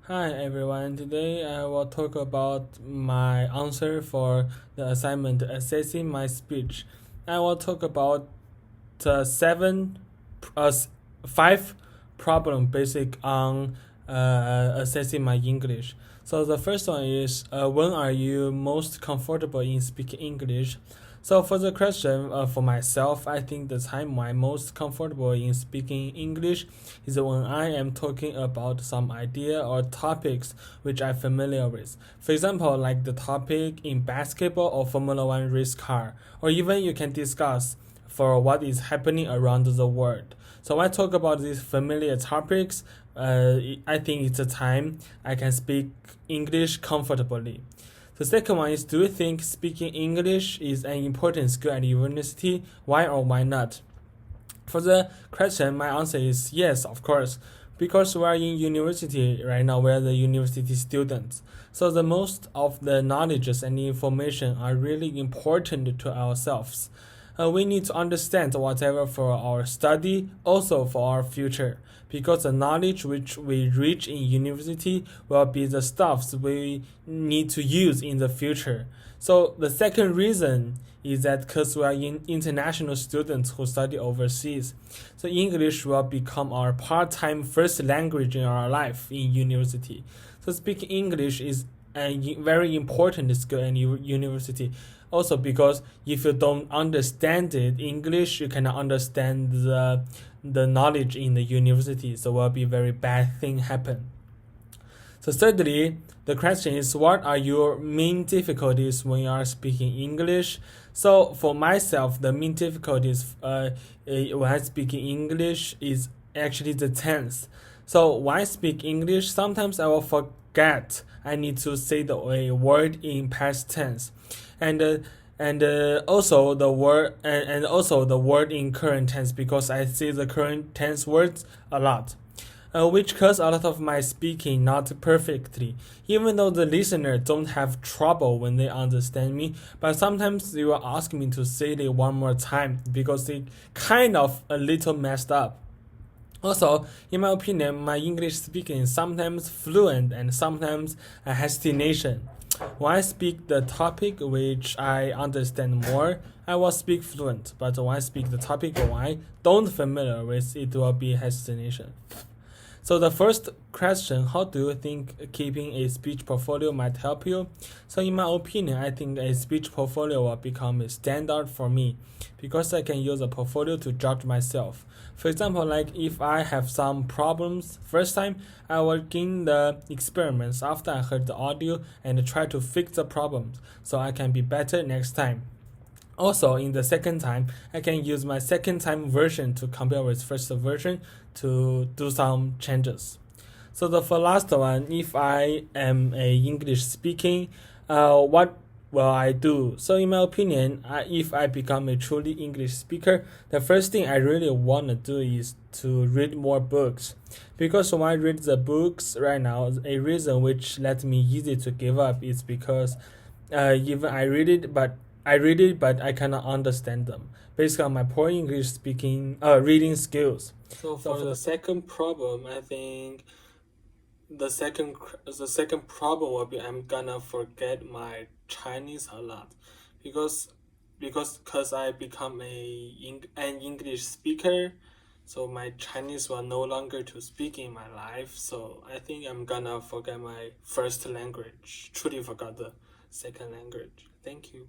Hi everyone, today I will talk about my answer for the assignment assessing my speech. I will talk about the uh, five problem basic on assessing my English. So the first one is when are you most comfortable in speaking English? So for the question for myself, I think the time I'm most comfortable in speaking English is when I am talking about some idea or topics which I'm familiar with. For example, like the topic in basketball or Formula One race car, or even you can discuss for what is happening around the world. So when I talk about these familiar topics, I think it's a time I can speak English comfortably. The second one is, do you think speaking English is an important skill at university? Why or why not? For the question, my answer is yes, of course, because we are in university right now. We are the university students, so the most of the knowledges and information are really important to ourselves. We need to understand whatever for our study, also for our future, because the knowledge which we reach in university will be the stuffs we need to use in the future. So the second reason is that because we are international students who study overseas, so English will become our part-time first language in our life in university. So speaking English is a very important skill in university. Also because if you don't understand it, English, you cannot understand the knowledge in the university. So will be very bad thing happen. So thirdly, the question is, what are your main difficulties when you are speaking English? So for myself, the main difficulties when I speak English is actually the tense. So when I speak English, sometimes I will forget I need to say the word in past tense, and also the word and also the word in current tense because I say the current tense words a lot, which cause a lot of my speaking not perfectly, even though the listener don't have trouble when they understand me, but sometimes they will ask me to say it one more time because they kind of a little messed up. Also, in my opinion, my English speaking is sometimes fluent and sometimes a hesitation. When I speak the topic which I understand more, I will speak fluent, but when I speak the topic when I don't familiar with, it will be hesitation. So the first question, how do you think keeping a speech portfolio might help you? So in my opinion, I think a speech portfolio will become a standard for me because I can use a portfolio to judge myself. For example, like if I have some problems first time, I will gain the experiments after I heard the audio and try to fix the problems so I can be better next time. Also, in the second time, I can use my second time version to compare with first version to do some changes. So the for last one, if I am a English speaking, what will I do? So in my opinion, if I become a truly English speaker, the first thing I really want to do is to read more books, because when I read the books right now, a reason which let me easy to give up is because even I read it, but I cannot understand them based on my poor English speaking reading skills. So for the second problem, I think the second problem will be I'm gonna forget my Chinese a lot, because because I become an English speaker, so my Chinese will no longer to speak in my life. So I think I'm gonna forget my first language. Truly forgot the second language. Thank you.